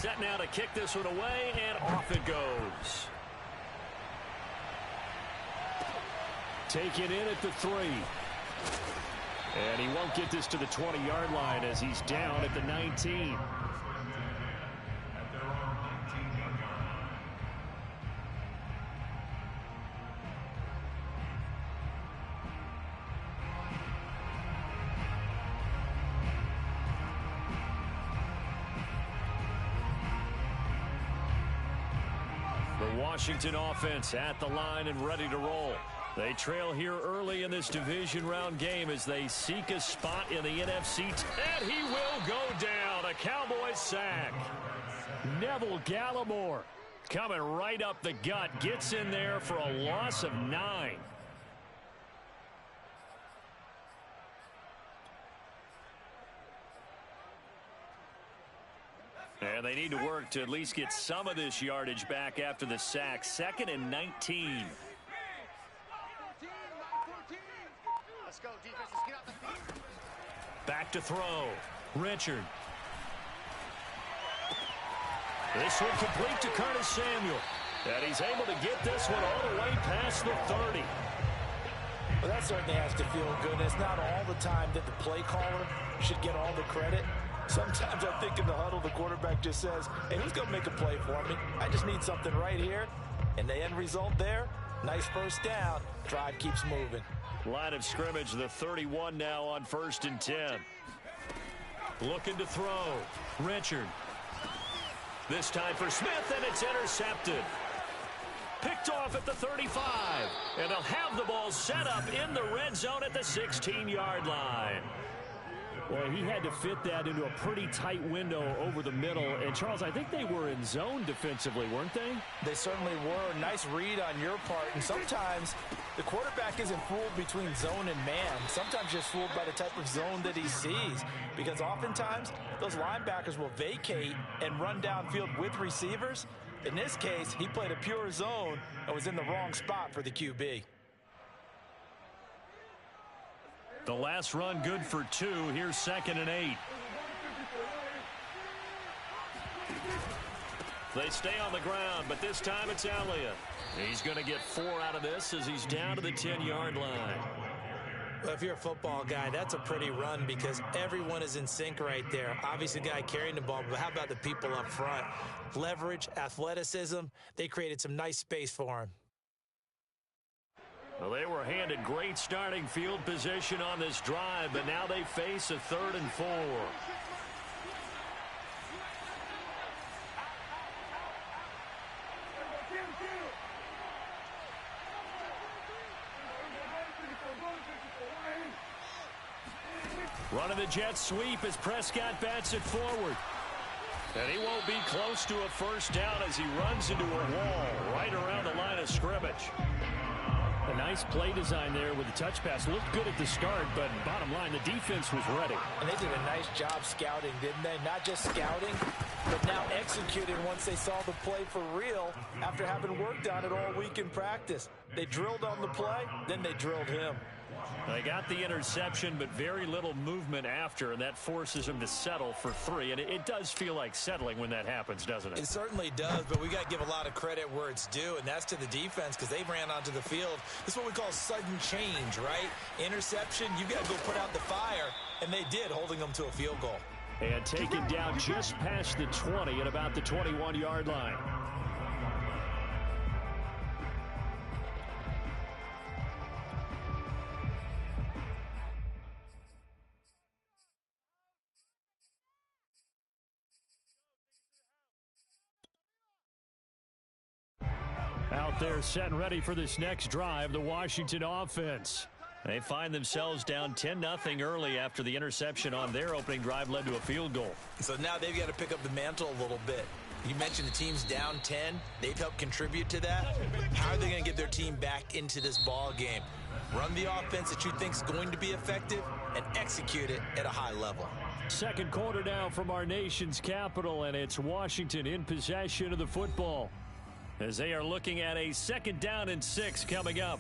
set now to kick this one away, and off it goes. Taken in at the 3. And he won't get this to the 20-yard line as he's down at the 19. The Washington offense at the line and ready to roll. They trail here early in this division round game as they seek a spot in the NFC. And he will go down. A Cowboys sack. Neville Gallimore coming right up the gut. Gets in there for a loss of 9. And they need to work to at least get some of this yardage back after the sack. 2nd and 19. Go, defense, let's get out the field. Back to throw. Richard. This one complete to Curtis Samuel. And he's able to get this one all the way past the 30. Well, that certainly has to feel good. It's not all the time that the play caller should get all the credit. Sometimes I think in the huddle, the quarterback just says, hey, who's going to make a play for me? I just need something right here. And the end result there, nice first down. Drive keeps moving. Line of scrimmage, the 31 now on 1st and 10. Looking to throw. Richard. This time for Smith, and it's intercepted. Picked off at the 35. And they'll have the ball set up in the red zone at the 16-yard line. Well, he had to fit that into a pretty tight window over the middle. And, Charles, I think they were in zone defensively, weren't they? They certainly were. Nice read on your part. And sometimes the quarterback isn't fooled between zone and man. Sometimes just fooled by the type of zone that he sees. Because oftentimes, those linebackers will vacate and run downfield with receivers. In this case, he played a pure zone and was in the wrong spot for the QB. The last run good for 2. Here's 2nd and 8. They stay on the ground, but this time it's Elliott. He's going to get 4 out of this as he's down to the 10-yard line. Well, if you're a football guy, that's a pretty run because everyone is in sync right there. Obviously, the guy carrying the ball, but how about the people up front? Leverage, athleticism, they created some nice space for him. Well, they were handed great starting field position on this drive, but now they face a 3rd and 4. Running the jet sweep as Prescott bats it forward. And he won't be close to a first down as he runs into a wall right around the line of scrimmage. A nice play design there with the touch pass. Looked good at the start, but bottom line, the defense was ready. And they did a nice job scouting, didn't they? Not just scouting, but now executing once they saw the play for real after having worked on it all week in practice. They drilled on the play, then they drilled him. They got the interception, but very little movement after, and that forces them to settle for 3. And it does feel like settling when that happens, doesn't it? It certainly does, but we got to give a lot of credit where it's due, and that's to the defense because they ran onto the field. This is what we call sudden change, right? Interception, you got to go put out the fire, and they did, holding them to a field goal. And taken down just past the 20 at about the 21-yard line. Out there set and ready for this next drive, the Washington offense. They find themselves down 10-0 early after the interception on their opening drive led to a field goal. So now they've got to pick up the mantle a little bit. You mentioned the team's down 10. They've helped contribute to that. How are they going to get their team back into this ball game? Run the offense that you think is going to be effective and execute it at a high level. Second quarter now from our nation's capital, and it's Washington in possession of the football as they are looking at a 2nd down and 6 coming up.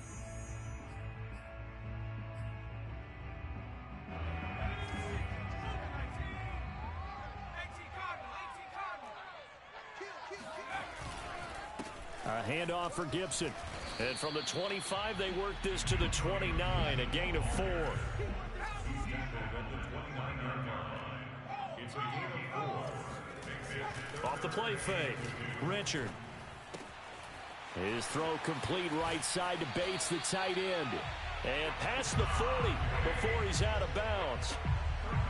handoff for Gibson. And from the 25, they work this to the 29, a gain of 4. Off the play fake, Richard. His throw complete right side to Bates, the tight end. And past the 40 before he's out of bounds.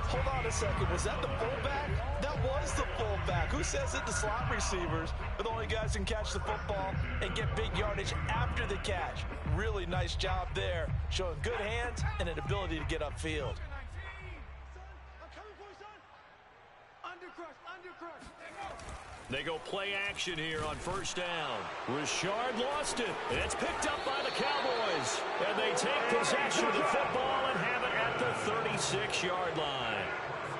Hold on a second. Was that the fullback? That was the fullback. Who says it? The slot receivers are the only guys who can catch the football and get big yardage after the catch. Really nice job there, showing good hands and an ability to get upfield. They go play action here on first down. Richard lost it. It's picked up by the Cowboys. And they take possession of the football and have it at the 36-yard line.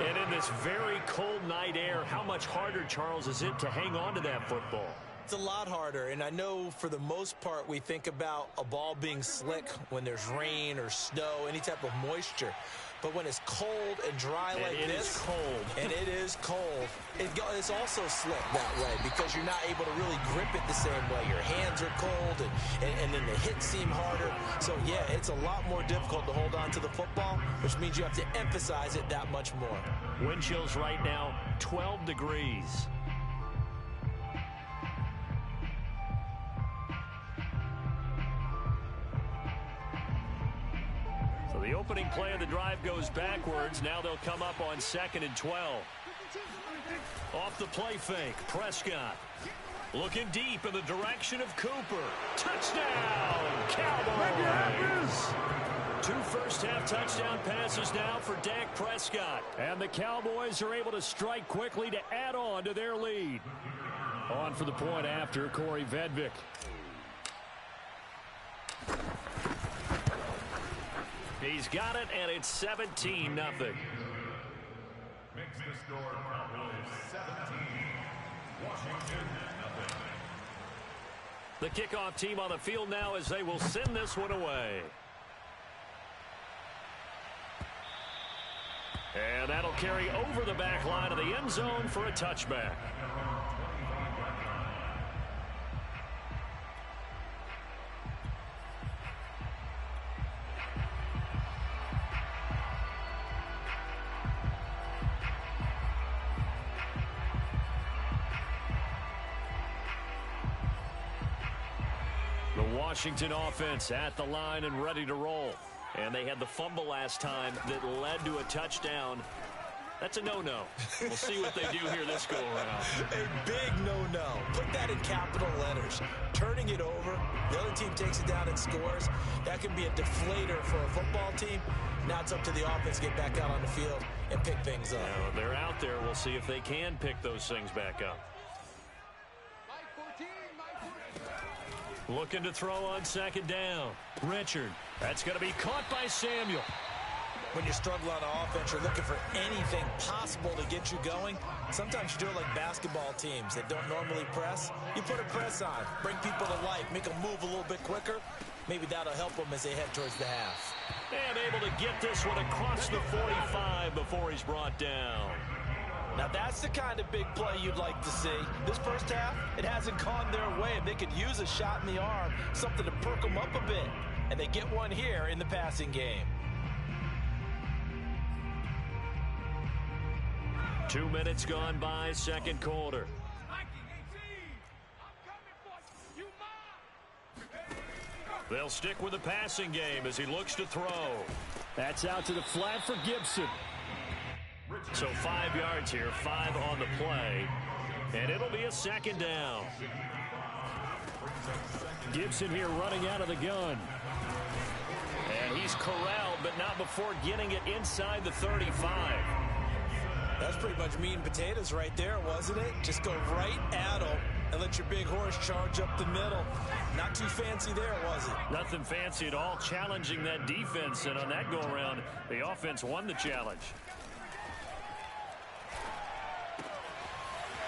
And in this very cold night air, how much harder, Charles, is it to hang on to that football? It's a lot harder, and I know for the most part we think about a ball being slick when there's rain or snow, any type of moisture. But when it's cold and dry like this, it is cold. And it is cold, it's also slick that way because you're not able to really grip it the same way. Your hands are cold, and then the hits seem harder. So, yeah, it's a lot more difficult to hold on to the football, which means you have to emphasize it that much more. Wind chills right now, 12 degrees. So the opening play of the drive goes backwards. Now they'll come up on 2nd and 12. Off the play fake, Prescott. Looking deep in the direction of Cooper. Touchdown, Cowboys! 2 first-half touchdown passes now for Dak Prescott. And the Cowboys are able to strike quickly to add on to their lead. On for the point after, Corey Vedvik. He's got it, and it's 17-0. Makes the score Cowboys 17, Washington 0. The kickoff team on the field now as they will send this one away. And that'll carry over the back line of the end zone for a touchback. Washington offense at the line and ready to roll. And they had the fumble last time that led to a touchdown. That's a no-no. We'll see what they do here this go-around. A big no-no. Put that in capital letters. Turning it over, the other team takes it down and scores. That can be a deflator for a football team. Now it's up to the offense to get back out on the field and pick things up. Now, they're out there. We'll see if they can pick those things back up. Looking to throw on 2nd down. Richard. That's going to be caught by Samuel. When you struggle on offense, you're looking for anything possible to get you going. Sometimes you do it like basketball teams that don't normally press. You put a press on, bring people to life, make them move a little bit quicker. Maybe that'll help them as they head towards the half. And able to get this one across the 45 before he's brought down. Now that's the kind of big play you'd like to see. This first half, it hasn't gone their way, and they could use a shot in the arm, something to perk them up a bit. And they get one here in the passing game. 2 minutes gone by, 2nd quarter. They'll stick with the passing game as he looks to throw. That's out to the flat for Gibson. So 5 yards here, 5 on the play. And it'll be a 2nd down. Gibson here running out of the gun. And he's corralled, but not before getting it inside the 35. That's pretty much meat and potatoes right there, wasn't it? Just go right at him and let your big horse charge up the middle. Not too fancy there, was it? Nothing fancy at all, challenging that defense. And on that go-around, the offense won the challenge.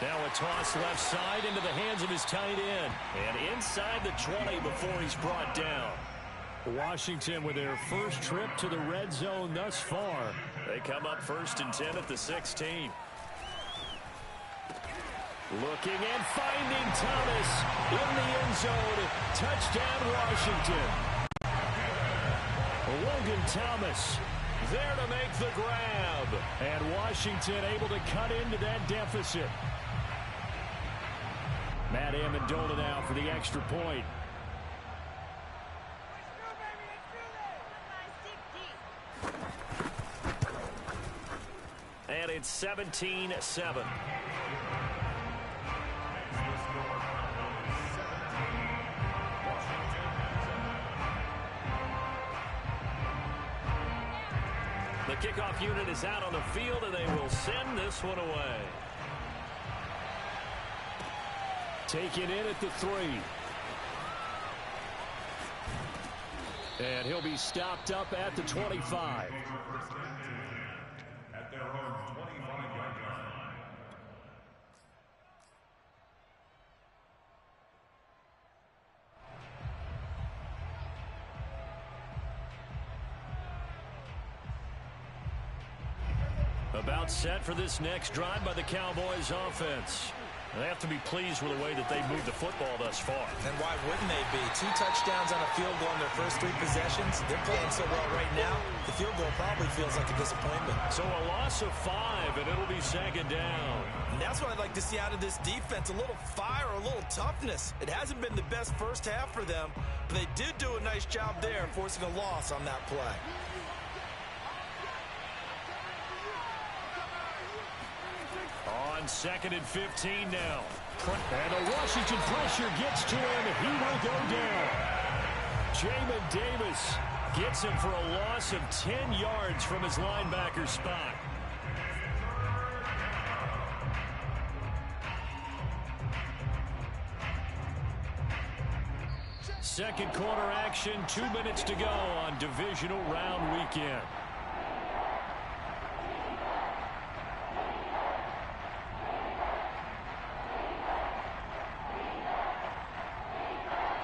Now a toss left side into the hands of his tight end. And inside the 20 before he's brought down. Washington with their first trip to the red zone thus far. They come up 1st and 10 at the 16. Looking and finding Thomas in the end zone. Touchdown, Washington. Logan Thomas there to make the grab. And Washington able to cut into that deficit. Matt Amendola now for the extra point. And it's 17-7. The kickoff unit is out on the field, and they will send this one away. Taken in at the 3. And he'll be stopped up at the 25. At their own 25-yard line. About set for this next drive by the Cowboys offense. They have to be pleased with the way that they moved the football thus far. And why wouldn't they be? 2 touchdowns on a field goal in their first 3 possessions. They're playing so well right now, the field goal probably feels like a disappointment. So a loss of 5, and it'll be second down. And that's what I'd like to see out of this defense, a little fire, a little toughness. It hasn't been the best first half for them, but they did do a nice job there forcing a loss on that play. On 2nd and 15 now. And the Washington pressure gets to him. He will go down. Jamin Davis gets him for a loss of 10 yards from his linebacker spot. Second quarter action, 2 minutes to go on divisional round weekend.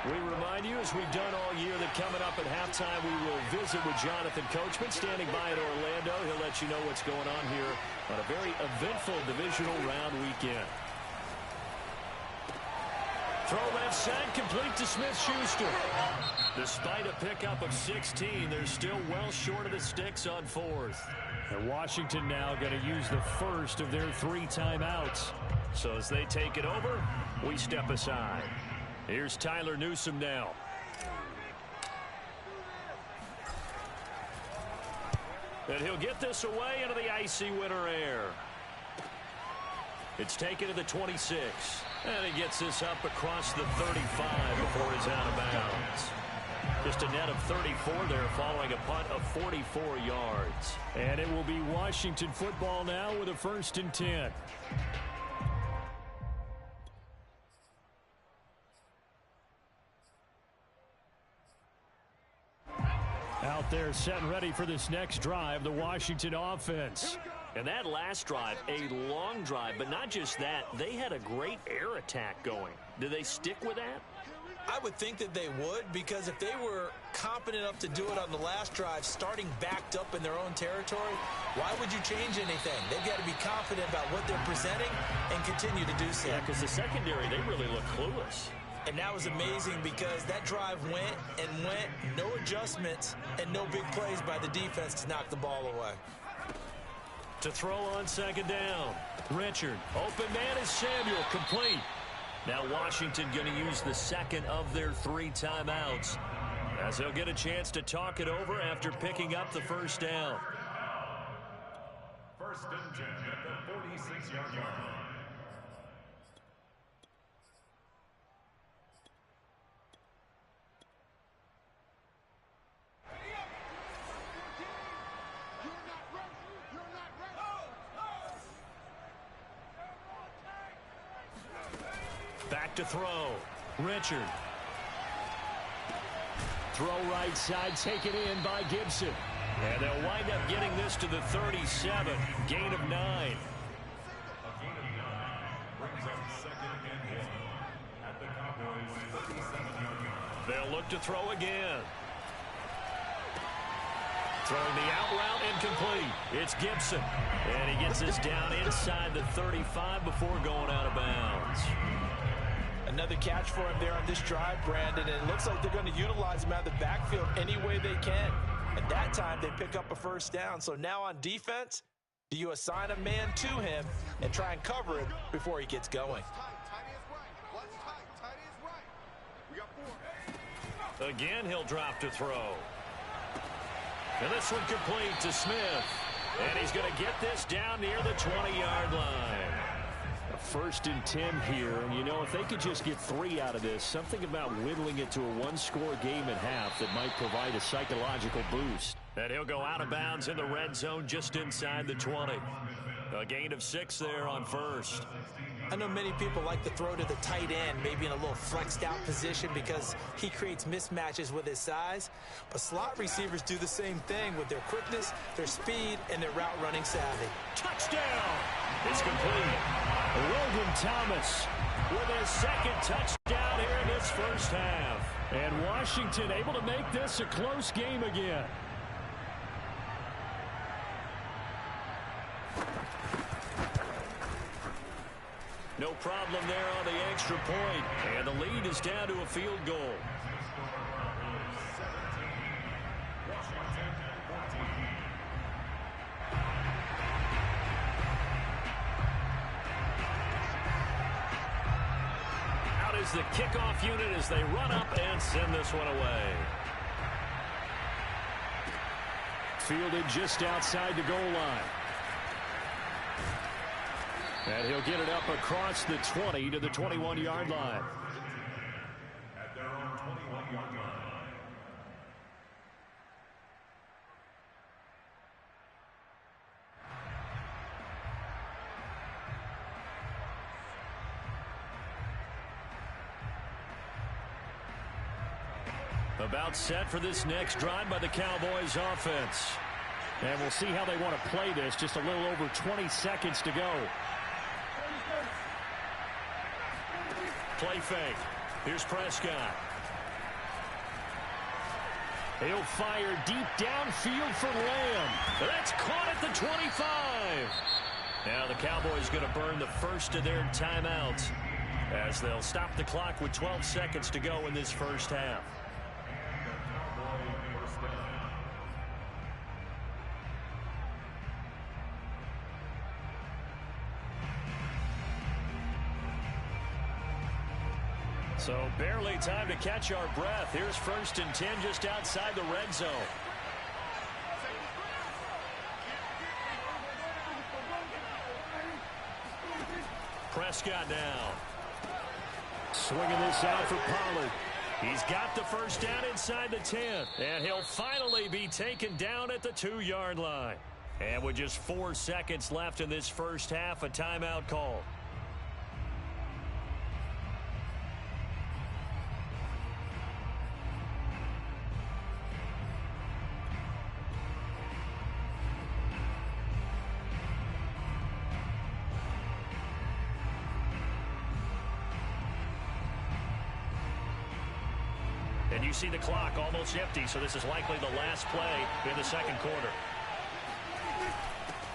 We remind you, as we've done all year, that coming up at halftime, we will visit with Jonathan Coachman standing by in Orlando. He'll let you know what's going on here on a very eventful divisional round weekend. Throw left side, complete to Smith-Schuster. Despite a pickup of 16, they're still well short of the sticks on 4th. And Washington now going to use the first of their 3 timeouts. So as they take it over, we step aside. Here's Tyler Newsome now. And he'll get this away into the icy winter air. It's taken to the 26. And he gets this up across the 35 before he's out of bounds. Just a net of 34 there following a punt of 44 yards. And it will be Washington football now with a 1st and 10. Out there set and ready for this next drive, the Washington offense. And that last drive, a long drive, but not just that, they had a great air attack going. Do they stick with that? I would think that they would, because if they were competent enough to do it on the last drive, starting backed up in their own territory, why would you change anything? They've got to be confident about what they're presenting and continue to do so. Yeah, because the secondary, they really look clueless. And that was amazing because that drive went and went, no adjustments, and no big plays by the defense to knock the ball away. To throw on 2nd down. Richard, open man is Samuel, complete. Now Washington going to use the 2nd of their 3 timeouts, as they'll get a chance to talk it over after picking up the 1st down. 1st and 10 at the 46-yard line. Back to throw. Richard. Throw right side, taken in by Gibson. And they'll wind up getting this to the 37. Gain of 9. A gain of 9 brings up 2nd and 1 at the Cowboys' 37-yard line. They'll look to throw again. Throwing the out route incomplete. It's Gibson. And he gets this down inside the 35 before going out of bounds. Another catch for him there on this drive, Brandon, and it looks like they're going to utilize him out of the backfield any way they can. At that time, they pick up a first down. So now on defense, do you assign a man to him and try and cover him before he gets going? Again, he'll drop to throw. And this one complete to Smith. And he's going to get this down near the 20-yard line. A 1st and 10 here, and you know, if they could just get 3 out of this, something about whittling it to a one-score game at half that might provide a psychological boost. And he'll go out of bounds in the red zone just inside the 20. A gain of 6 there on first. I know many people like to throw to the tight end, maybe in a little flexed out position because he creates mismatches with his size. But slot receivers do the same thing with their quickness, their speed, and their route running savvy. Touchdown! It's complete. Logan Thomas with his 2nd touchdown here in this first half. And Washington able to make this a close game again. No problem there on the extra point. And the lead is down to a field goal. Out is the kickoff unit as they run up and send this one away. Fielded just outside the goal line. And he'll get it up across the 20 to the 21-yard line. At their own 21-yard line. About set for this next drive by the Cowboys offense. And we'll see how they want to play this. Just a little over 20 seconds to go. Play fake. Here's Prescott. He'll fire deep downfield for Lamb. That's caught at the 25. Now the Cowboys going to burn the first of their timeouts as they'll stop the clock with 12 seconds to go in this first half. So barely time to catch our breath. Here's 1st and 10 just outside the red zone. Prescott now. Swinging this out for Pollard. He's got the first down inside the 10. And he'll finally be taken down at the 2-yard line. And with just 4 seconds left in this first half, a timeout call. And you see the clock almost empty, so this is likely the last play in the second quarter.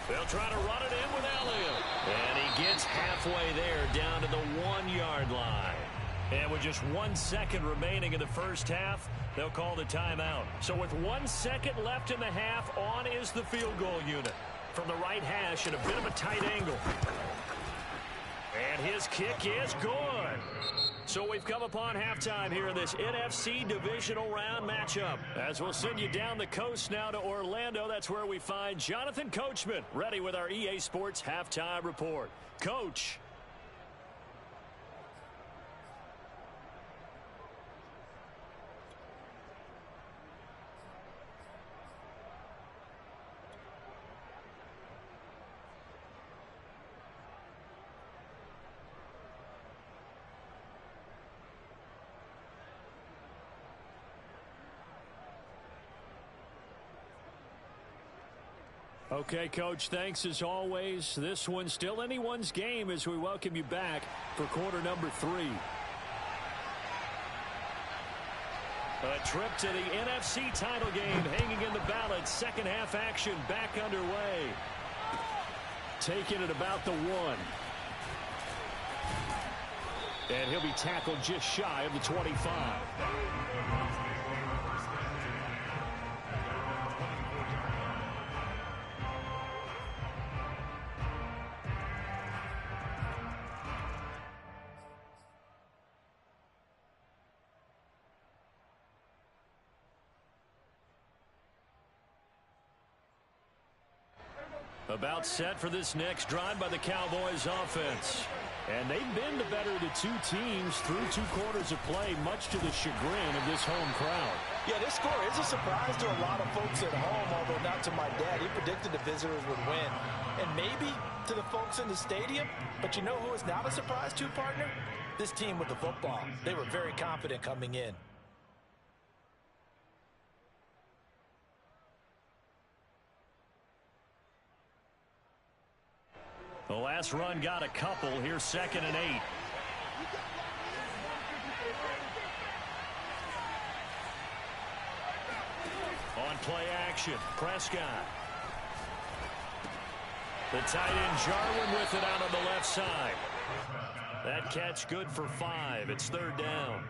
They'll try to run it in with Elliott. And he gets halfway there down to the 1-yard line. And with just 1 second remaining in the first half, they'll call the timeout. So with 1 second left in the half, on is the field goal unit. From the right hash at a bit of a tight angle. And his kick is good. So we've come upon halftime here in this NFC divisional round matchup. As we'll send you down the coast now to Orlando, that's where we find Jonathan Coachman ready with our EA Sports halftime report. Coach. Okay, Coach, thanks as always. This one's still anyone's game as we welcome you back for quarter number 3. A trip to the NFC title game hanging in the balance. Second half action back underway. Taking it about the 1. And he'll be tackled just shy of the 25. About set for this next drive by the Cowboys offense. And they've been the better of the two teams through 2 quarters of play, much to the chagrin of this home crowd. Yeah, this score is a surprise to a lot of folks at home, although not to my dad. He predicted the visitors would win. And maybe to the folks in the stadium. But you know who is not a surprise to, partner? This team with the football. They were very confident coming in. The last run got a couple. Here's 2nd and 8. On play action, Prescott. The tight end Jarwin with it out on the left side. That catch good for 5. It's 3rd down.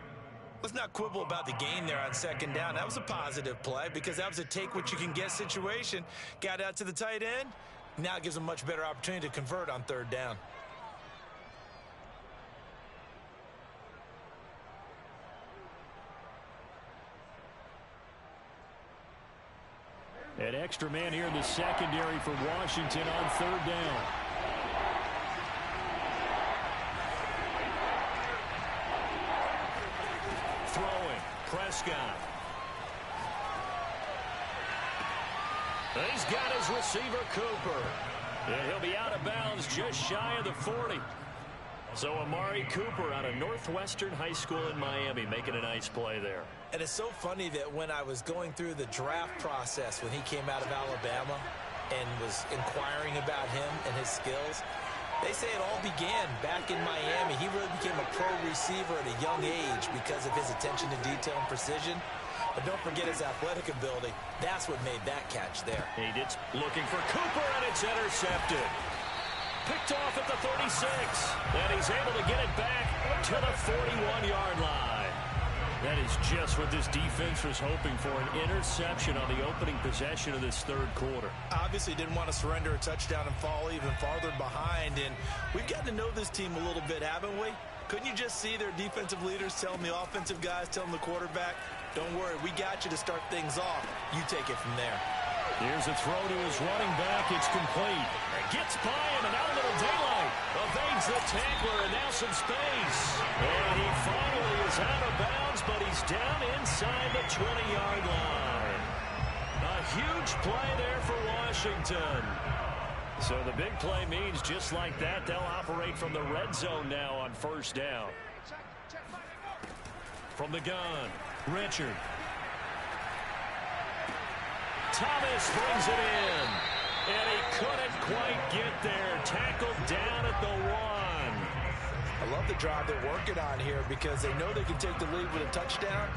Let's not quibble about the gain there on 2nd down. That was a positive play because that was a take-what-you-can-get situation. Got out to the tight end. Now it gives them a much better opportunity to convert on 3rd down. An extra man here in the secondary for Washington on 3rd down. Throwing, Prescott. He's got his receiver, Cooper. And he'll be out of bounds just shy of the 40. So Amari Cooper out of Northwestern High School in Miami making a nice play there. And it's so funny that when I was going through the draft process when he came out of Alabama and was inquiring about him and his skills, they say it all began back in Miami. He really became a pro receiver at a young age because of his attention to detail and precision. But don't forget his athletic ability. That's what made that catch there. He did looking for Cooper, and it's intercepted. Picked off at the 36. And he's able to get it back to the 41-yard line. That is just what this defense was hoping for, an interception on the opening possession of this 3rd quarter. Obviously didn't want to surrender a touchdown and fall even farther behind. And we've gotten to know this team a little bit, haven't we? Couldn't you just see their defensive leaders telling the offensive guys, telling the quarterback, don't worry, we got you to start things off. You take it from there. Here's a throw to his running back. It's complete. It gets by him, and out a little daylight. Evades the tackler, and now some space. And he finally is out of bounds, but he's down inside the 20-yard line. A huge play there for Washington. So the big play means just like that, they'll operate from the red zone now on 1st down. From the gun, Richard. Thomas brings it in. And he couldn't quite get there. Tackled down at the 1. I love the drive they're working on here because they know they can take the lead with a touchdown.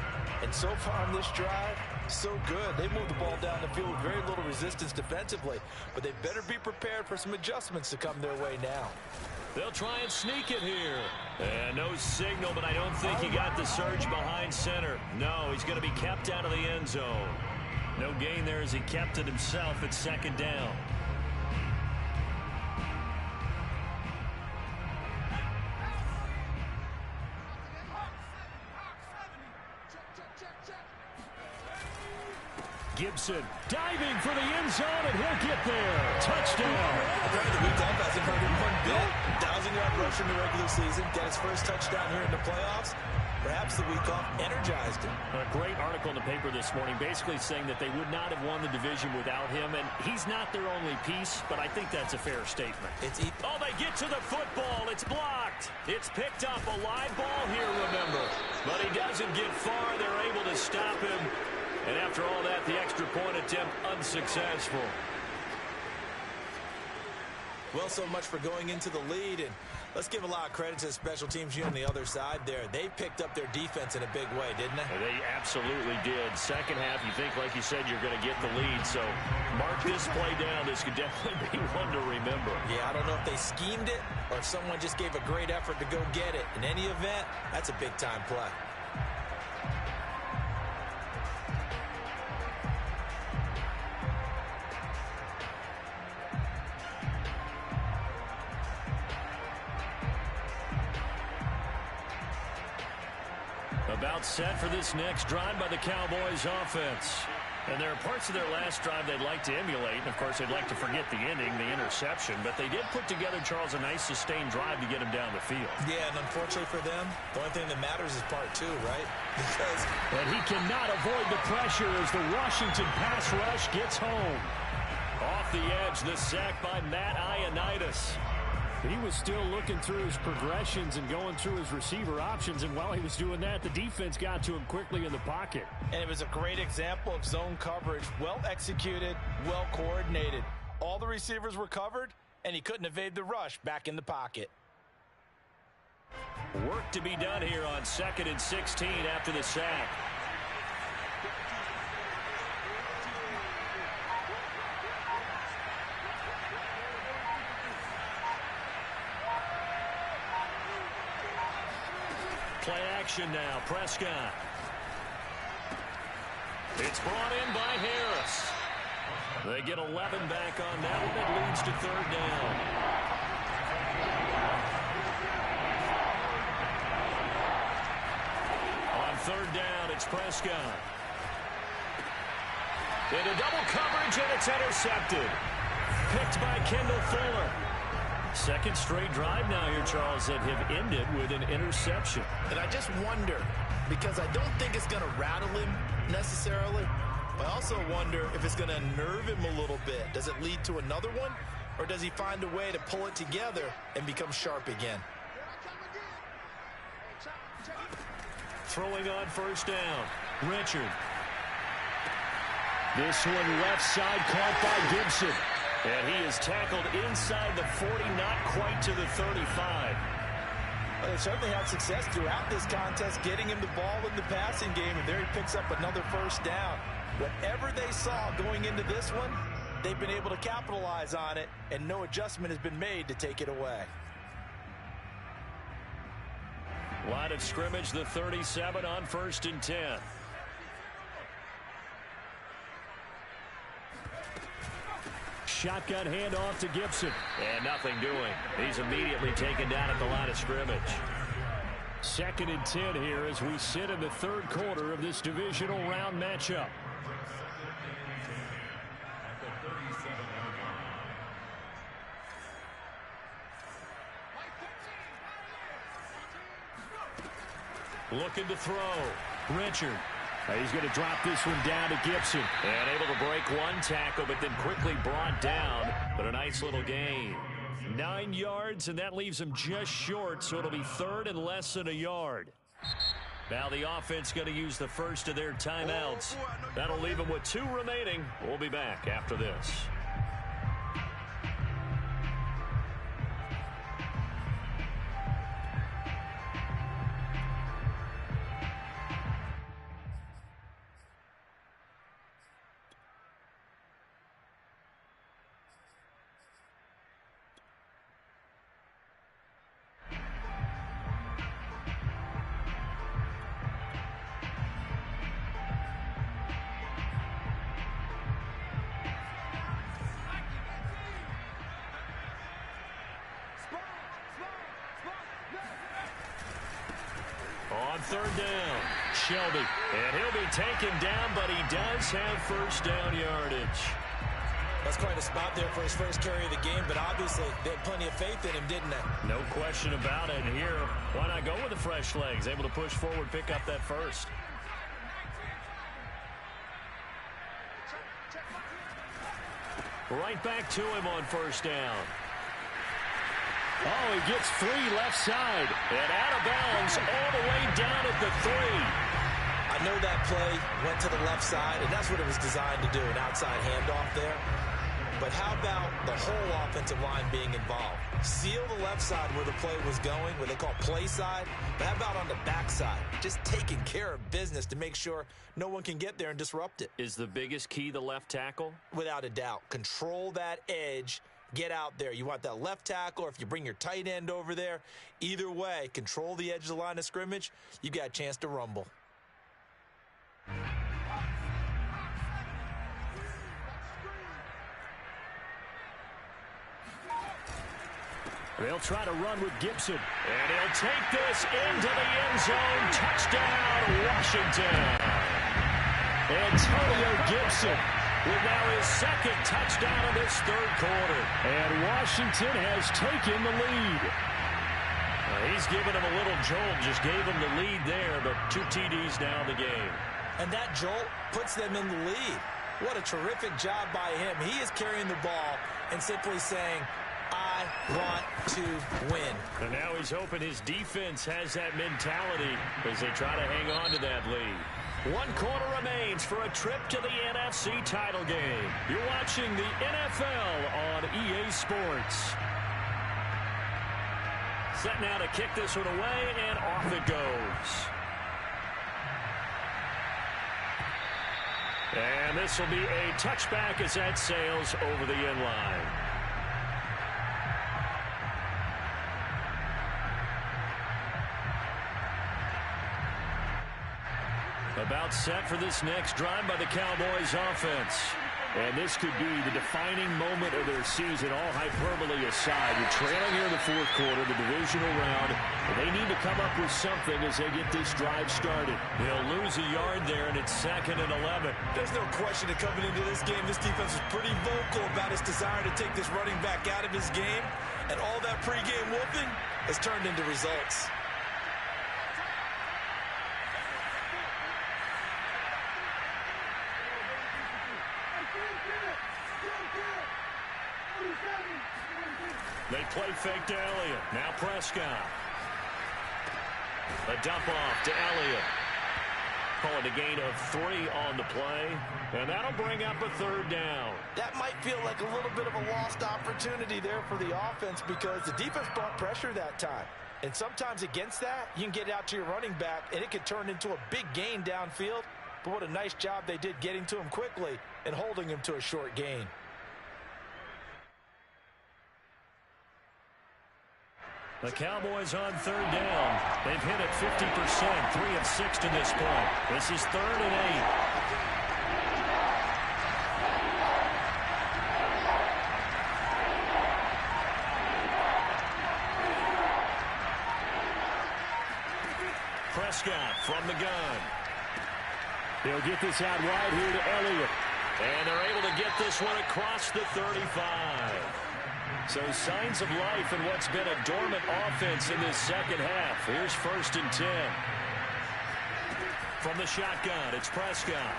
And so far on this drive, so good. They moved the ball down the field with very little resistance defensively. But they better be prepared for some adjustments to come their way now. They'll try and sneak it here. And no signal, but I don't think he got the surge behind center. No, he's going to be kept out of the end zone. No gain there as he kept it himself at 2nd down. Gibson diving for the end zone, and he'll get there. Touchdown. Apparently the week off hasn't hurt him one bit. 1,000-yard rush in the regular season. Got his first touchdown here in the playoffs. Perhaps the week off energized him. A great article in the paper this morning basically saying that they would not have won the division without him, and he's not their only piece, but I think that's a fair statement. Oh, they get to the football. It's blocked. It's picked up. A live ball here, remember. But he doesn't get far. They're able to stop him. And after all that, the extra point attempt unsuccessful. Well, so much for going into the lead, and let's give a lot of credit to the special teams unit on the other side there. They picked up their defense in a big way, didn't they? They absolutely did. Second half, you think, like you said, you're going to get the lead. So mark this play down. This could definitely be one to remember. Yeah, I don't know if they schemed it or if someone just gave a great effort to go get it. In any event, that's a big-time play. About set for this next drive by the Cowboys offense. And there are parts of their last drive they'd like to emulate. And, of course, they'd like to forget the ending, the interception. But they did put together, Charles, a nice sustained drive to get him down the field. Yeah, and unfortunately for them, the only thing that matters is part two, right? Because... And he cannot avoid the pressure as the Washington pass rush gets home. Off the edge, the sack by Matt Ioannidis. He was still looking through his progressions and going through his receiver options, and while he was doing that, the defense got to him quickly in the pocket. And it was a great example of zone coverage. Well executed, well coordinated. All the receivers were covered, and he couldn't evade the rush back in the pocket. Work to be done here on 2nd and 16 after the sack. Play action now. Prescott. It's brought in by Harris. They get 11 back on that one. It leads to 3rd down. On 3rd down, it's Prescott. Into double coverage, and it's intercepted. Picked by Kendall Fuller. Second straight drive now here, Charles, that have ended with an interception. And I just wonder, because I don't think it's going to rattle him necessarily, but I also wonder if it's going to unnerve him a little bit. Does it lead to another one, or does he find a way to pull it together and become sharp again? Throwing on 1st down, Richard. This one left side caught by Gibson. And he is tackled inside the 40, not quite to the 35. Well, they certainly had success throughout this contest, getting him the ball in the passing game, and there he picks up another 1st down. Whatever they saw going into this one, they've been able to capitalize on it, and no adjustment has been made to take it away. Line of scrimmage, the 37 on 1st and 10. Shotgun handoff to Gibson. And nothing doing. He's immediately taken down at the line of scrimmage. 2nd and 10 here as we sit in the 3rd quarter of this divisional round matchup. Looking to throw. Richard. He's going to drop this one down to Gibson. And able to break one tackle, but then quickly brought down. But a nice little gain. 9 yards, and that leaves him just short, so it'll be 3rd and less than a yard. Now the offense going to use the first of their timeouts. That'll leave them with 2 remaining. We'll be back after this. On 3rd down, Shelby. And he'll be taken down, but he does have 1st down yardage. That's quite a spot there for his first carry of the game, but obviously they had plenty of faith in him, didn't they? No question about it. And here, why not go with the fresh legs? Able to push forward, pick up that 1st. Right back to him on 1st down. Oh, he gets 3 left side. And out of bounds all the way down at the 3. I know that play went to the left side, and that's what it was designed to do, an outside handoff there. But how about the whole offensive line being involved? Seal the left side where the play was going, what they call play side. But how about on the back side? Just taking care of business to make sure no one can get there and disrupt it. Is the biggest key the left tackle? Without a doubt. Control that edge. Get out there. You want that left tackle, or if you bring your tight end over there, either way, control the edge of the line of scrimmage. You got a chance to rumble. They'll try to run with Gibson. And he'll take this into the end zone. Touchdown, Washington. Antonio Gibson with now his second touchdown of this third quarter. And Washington has taken the lead. He's given him a little jolt, just gave him the lead there, but 2 TDs now in the game. And that jolt puts them in the lead. What a terrific job by him. He is carrying the ball and simply saying, I want to win. And now he's hoping his defense has that mentality as they try to hang on to that lead. 1 quarter remains for a trip to the NFC title game. You're watching the NFL on EA Sports. Set now to kick this one away, and off it goes. And this will be a touchback as that sails over the end line. About set for this next drive by the Cowboys offense. And this could be the defining moment of their season, all hyperbole aside. You're trailing here in the fourth quarter, the divisional round. They need to come up with something as they get this drive started. They'll lose a yard there, and it's 2nd and 11. There's no question that coming into this game, this defense was pretty vocal about his desire to take this running back out of his game. And all that pregame whooping has turned into results. They play fake to Elliott. Now Prescott. A dump off to Elliott. Call it a gain of 3 on the play. And that'll bring up a 3rd down. That might feel like a little bit of a lost opportunity there for the offense because the defense brought pressure that time. And sometimes against that, you can get out to your running back, and it can turn into a big gain downfield. But what a nice job they did getting to him quickly and holding him to a short gain. The Cowboys on 3rd down. They've hit it 50%, 3 of 6 to this point. This is 3rd and 8. Prescott from the gun. They'll get this out wide here to Elliott. And they're able to get this one across the 35. So signs of life in what's been a dormant offense in this second half. Here's 1st and 10. From the shotgun, it's Prescott.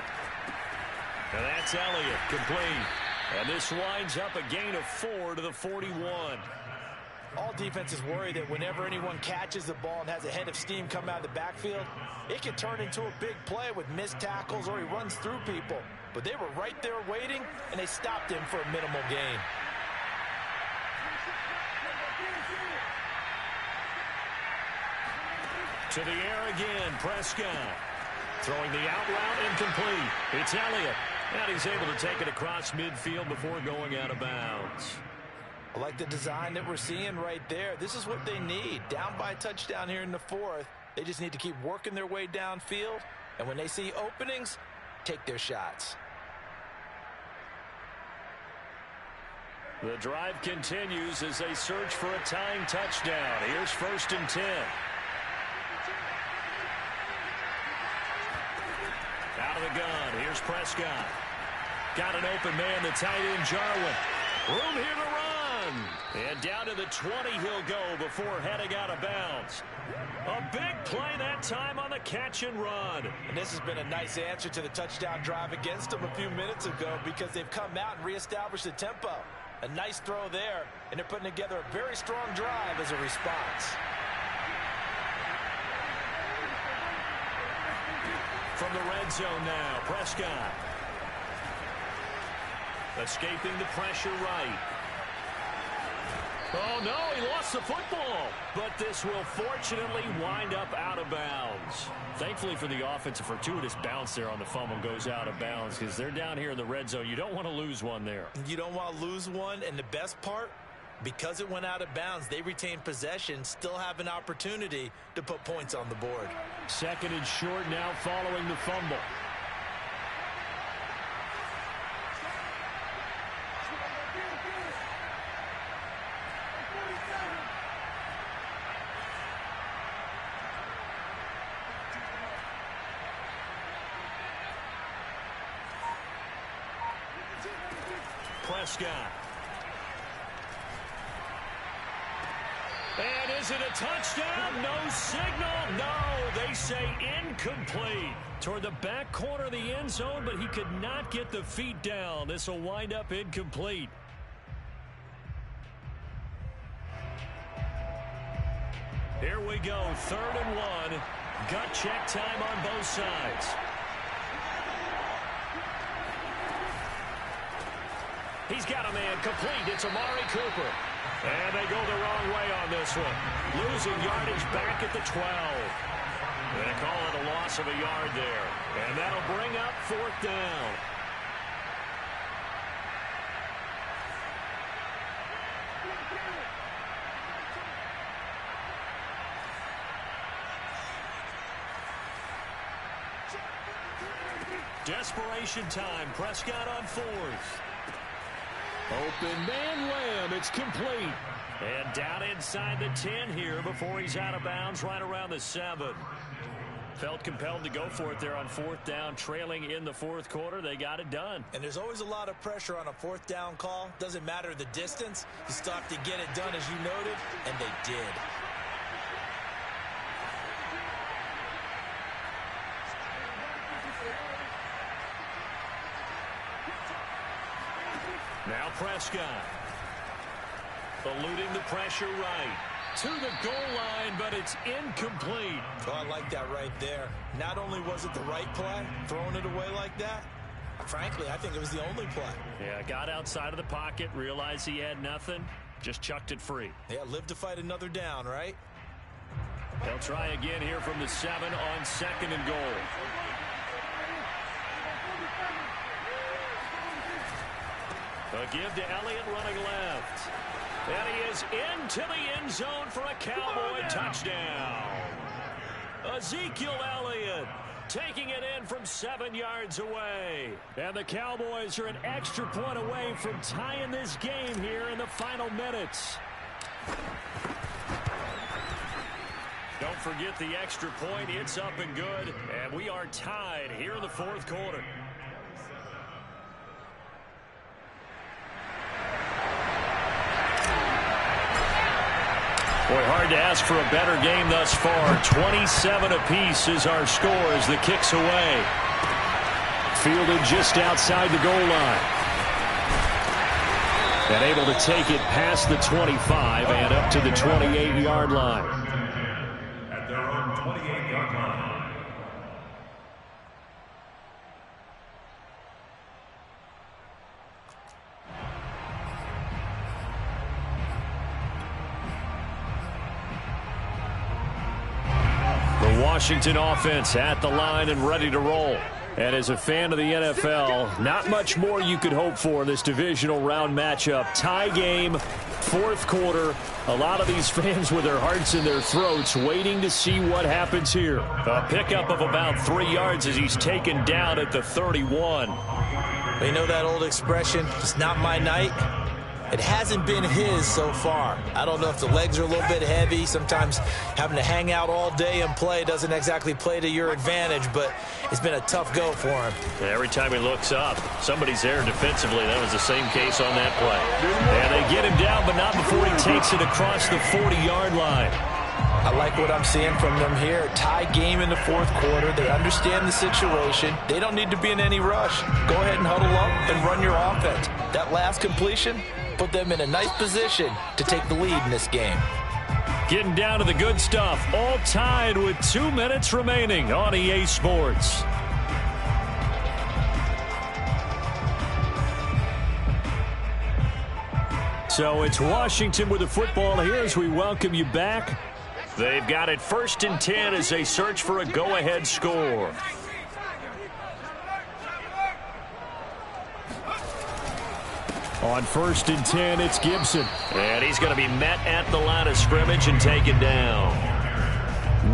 And that's Elliott, complete. And this winds up a gain of 4 to the 41. All defenses worry that whenever anyone catches the ball and has a head of steam come out of the backfield, it can turn into a big play with missed tackles or he runs through people. But they were right there waiting, and they stopped him for a minimal gain. To the air again, Prescott. Throwing the out route incomplete. It's Elliott. And he's able to take it across midfield before going out of bounds. I like the design that we're seeing right there. This is what they need. Down by a touchdown here in the 4th. They just need to keep working their way downfield. And when they see openings, take their shots. The drive continues as they search for a tying touchdown. Here's 1st and 10. Out of the gun. Here's Prescott. Got an open man, the tight end, Jarwin. Room here to run. And down to the 20 he'll go before heading out of bounds. A big play that time on the catch and run. And this has been a nice answer to the touchdown drive against them a few minutes ago because they've come out and reestablished the tempo. A nice throw there, and they're putting together a very strong drive as a response. From the red zone now, Prescott. Escaping the pressure right. Oh, no, he lost the football. But this will fortunately wind up out of bounds. Thankfully for the offense, a fortuitous bounce there on the fumble goes out of bounds because they're down here in the red zone. You don't want to lose one there. You don't want to lose one, and the best part, because it went out of bounds, they retain possession, still have an opportunity to put points on the board. Second and short now following the fumble. Prescott. And is it a touchdown? No signal. No, they say incomplete. Toward the back corner of the end zone, but he could not get the feet down. This will wind up incomplete. Here we go, 3rd and 1. Gut check time on both sides. He's got a man complete. It's Amari Cooper. And they go the wrong way on this one. Losing yardage back at the 12. They call it a loss of a yard there. And that'll bring up 4th down. Desperation time. Prescott on 4th. Open man Lamb. It's complete. And down inside the 10 here before he's out of bounds right around the 7. Felt compelled to go for it there on 4th down, trailing in the 4th quarter. They got it done. And there's always a lot of pressure on a 4th down call. Doesn't matter the distance. You still have to get it done, as you noted, and they did. Now Prescott. Eluding the pressure right. To the goal line, but it's incomplete. Oh, I like that right there. Not only was it the right play, throwing it away like that, frankly, I think it was the only play. Yeah, got outside of the pocket, realized he had nothing, just chucked it free. Yeah, live to fight another down, right? They'll try again here from the 7 on 2nd and goal. A give to Elliott running left. And he is into the end zone for a Cowboy touchdown. Ezekiel Elliott taking it in from 7 yards away. And the Cowboys are an extra point away from tying this game here in the final minutes. Don't forget the extra point. It's up and good. And we are tied here in the 4th quarter. Boy, hard to ask for a better game thus far. 27 apiece is our score as the kick's away. Fielded just outside the goal line. And able to take it past the 25 and up to the 28-yard line. At their own 28-yard line. Washington offense at the line and ready to roll. And as a fan of the NFL, not much more you could hope for in this divisional round matchup. Tie game, 4th quarter. A lot of these fans with their hearts in their throats waiting to see what happens here. A pickup of about 3 yards as he's taken down at the 31. They know that old expression, it's not my night. It hasn't been his so far. I don't know if the legs are a little bit heavy. Sometimes having to hang out all day and play doesn't exactly play to your advantage, but it's been a tough go for him. Every time he looks up, somebody's there defensively. That was the same case on that play. And they get him down, but not before he takes it across the 40-yard line. I like what I'm seeing from them here. Tie game in the 4th quarter. They understand the situation. They don't need to be in any rush. Go ahead and huddle up and run your offense. That last completion put them in a nice position to take the lead in this game. Getting down to the good stuff. All tied with 2 minutes remaining on EA Sports. So it's Washington with the football here as we welcome you back. They've got it 1st and 10 as they search for a go-ahead score. On 1st and 10, it's Gibson. And he's going to be met at the line of scrimmage and taken down.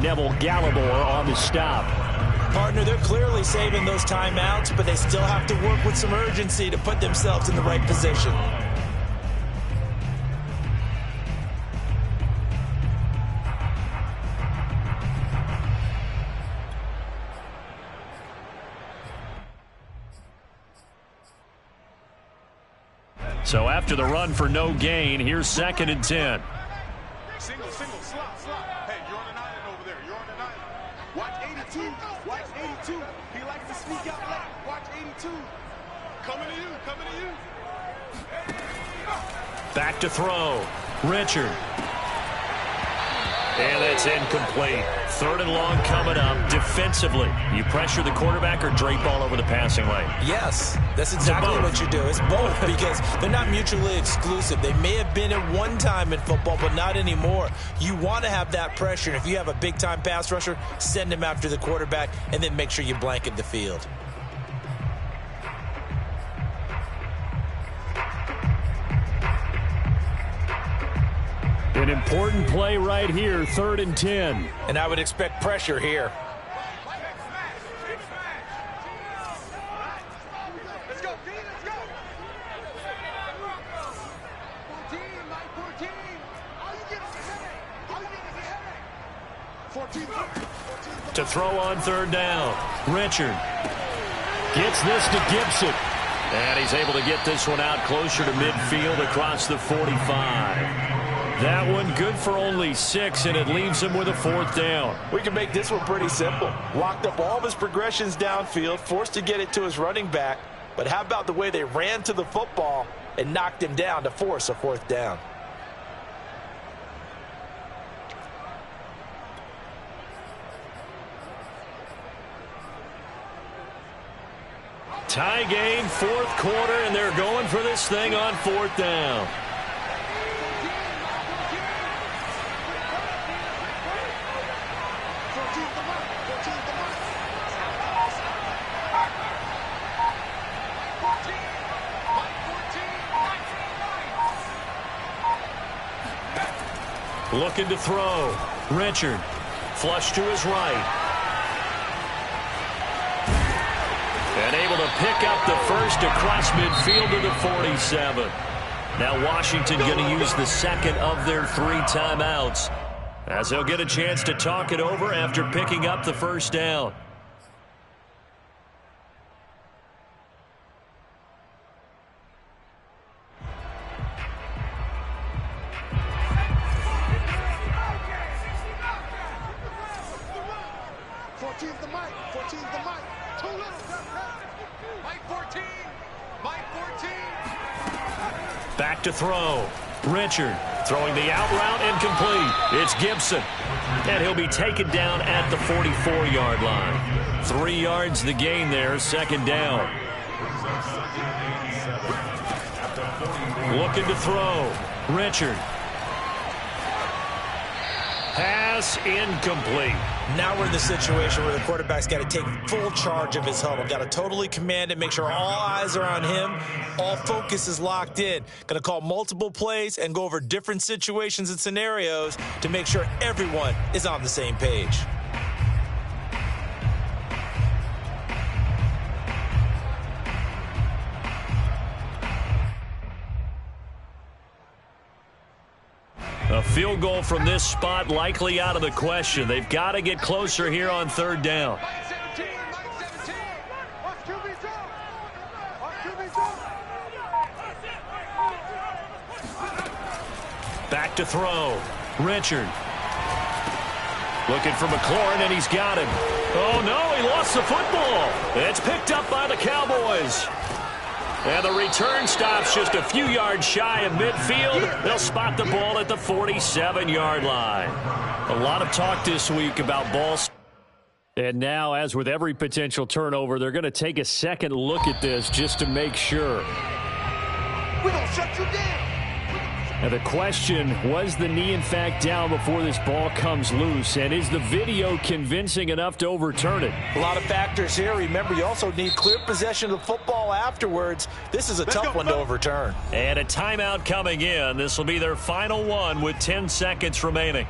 Neville Gallimore on the stop. Partner, they're clearly saving those timeouts, but they still have to work with some urgency to put themselves in the right position. So after the run for no gain, here's 2nd and 10. Single, slot. Hey, you're on an island over there. You're on an island. Watch 82. Watch 82. He likes to sneak out left. Watch 82. Coming to you. Back to throw. Richard. And it's incomplete. 3rd and long coming up. Defensively, you pressure the quarterback or drape all over the passing lane? Yes, that's exactly what you do. It's both because they're not mutually exclusive. They may have been at one time in football, but not anymore. You want to have that pressure. And if you have a big-time pass rusher, send him after the quarterback and then make sure you blanket the field. An important play right here, 3rd and 10. And I would expect pressure here. Let's go, Pete, let's go. 14. All you get is a headache. 14. To throw on 3rd down. Richard gets this to Gibson. And he's able to get this one out closer to midfield across the 45. That one good for only 6, and it leaves him with a 4th down. We can make this one pretty simple. Locked up all of his progressions downfield, forced to get it to his running back. But how about the way they ran to the football and knocked him down to force a 4th down? Tie game, 4th quarter, and they're going for this thing on 4th down. Looking to throw. Richard. Flush to his right. And able to pick up the first across midfield to the 47. Now Washington going to use the 2nd of their 3 timeouts as they'll get a chance to talk it over after picking up the 1st down. Back to throw. Richard throwing the out route incomplete. It's Gibson. And he'll be taken down at the 44-yard line. 3 yards the gain there, 2nd down. Looking to throw. Richard. Pass incomplete. Now we're in the situation where the quarterback's got to take full charge of his huddle. Got to totally command it, make sure all eyes are on him. All focus is locked in. Going to call multiple plays and go over different situations and scenarios to make sure everyone is on the same page. A field goal from this spot likely out of the question. They've got to get closer here on 3rd down. Back to throw. Richard. Looking for McLaurin, and he's got him. Oh, no, he lost the football. It's picked up by the Cowboys. And the return stops just a few yards shy of midfield. They'll spot the ball at the 47-yard line. A lot of talk this week about balls. And now, as with every potential turnover, they're going to take a second look at this just to make sure. We're going to shut you down. Now the question, was the knee in fact down before this ball comes loose? And is the video convincing enough to overturn it? A lot of factors here. Remember, you also need clear possession of the football afterwards. This is a tough one to overturn. And a timeout coming in. This will be their final one with 10 seconds remaining.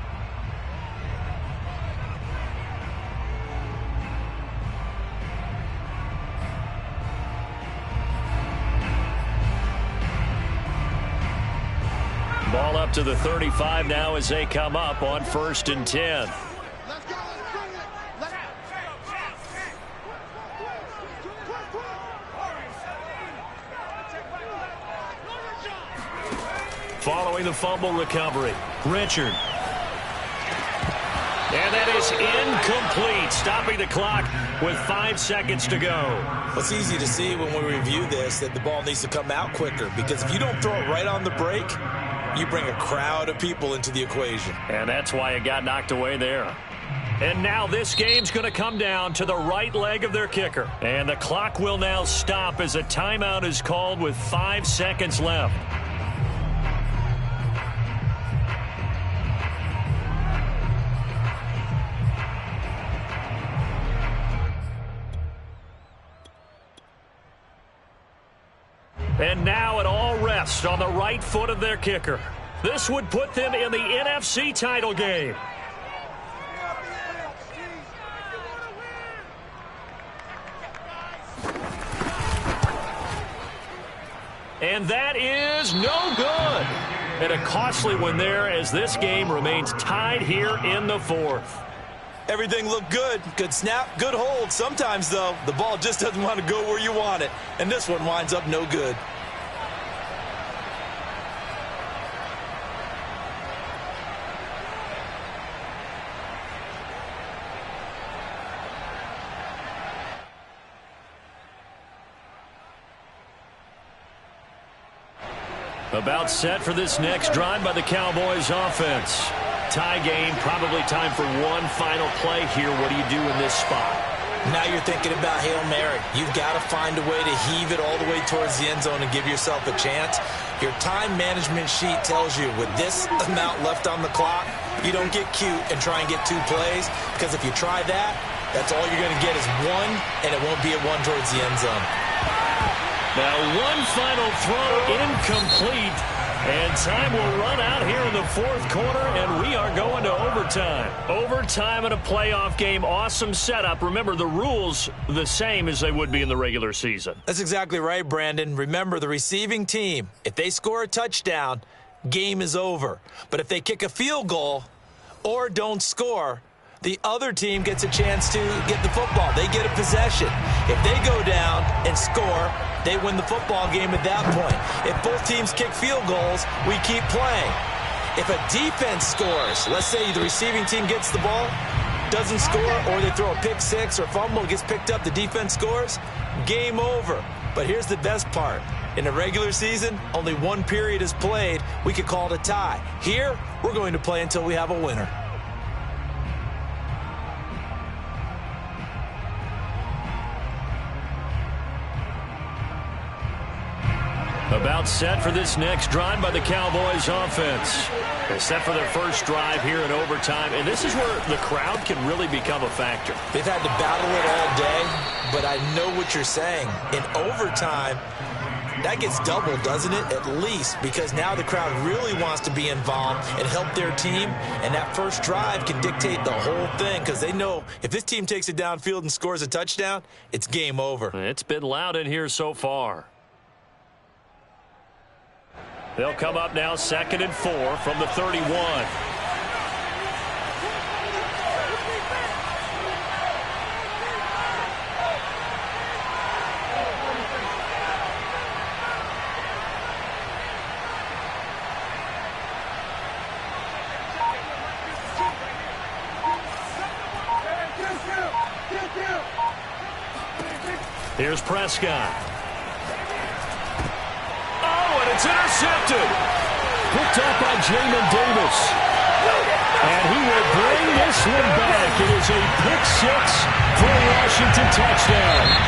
Ball up to the 35 now as they come up on 1st and 10. Let's go. Let's Following the fumble recovery, Richard. And that is incomplete, stopping the clock with 5 seconds to go. It's easy to see when we review this that the ball needs to come out quicker, because if you don't throw it right on the break, you bring a crowd of people into the equation. And that's why it got knocked away there. And now this game's going to come down to the right leg of their kicker. And the clock will now stop as a timeout is called with 5 seconds left. And now it all rests on the right foot of their kicker. This would put them in the NFC title game. And that is no good. And a costly one there as this game remains tied here in the 4th. Everything looked good. Good snap, good hold. Sometimes, though, the ball just doesn't want to go where you want it. And this one winds up no good. About set for this next drive by the Cowboys offense. Tie game, probably time for one final play here. What do you do in this spot? Now you're thinking about Hail Mary. You've got to find a way to heave it all the way towards the end zone and give yourself a chance. Your time management sheet tells you with this amount left on the clock, you don't get cute and try and get 2 plays, because if you try that, that's all you're going to get is one, and it won't be a one towards the end zone. Now one final throw incomplete. And time will run out here in the 4th quarter, and we are going to overtime. Overtime in a playoff game, awesome setup. Remember, the rules the same as they would be in the regular season. That's exactly right, Brandon. Remember, the receiving team, if they score a touchdown, game is over. But if they kick a field goal or don't score, the other team gets a chance to get the football. They get a possession. If they go down and score, they win the football game at that point. If both teams kick field goals, we keep playing. If a defense scores, let's say the receiving team gets the ball, doesn't score, or they throw a pick six or fumble, gets picked up, the defense scores, game over. But here's the best part. In the regular season, only one period is played. We could call it a tie. Here, we're going to play until we have a winner. About set for this next drive by the Cowboys offense. They're set for their first drive here in overtime, and this is where the crowd can really become a factor. They've had to battle it all day, but I know what you're saying. In overtime, that gets doubled, doesn't it? At least, because now the crowd really wants to be involved and help their team, and that first drive can dictate the whole thing, because they know if this team takes it downfield and scores a touchdown, it's game over. It's been loud in here so far. They'll come up now 2nd and 4 from the 31. Here's Prescott. It's intercepted. Picked up by Jamin Davis. And he will bring this one back. It is a pick 6 for a Washington touchdown.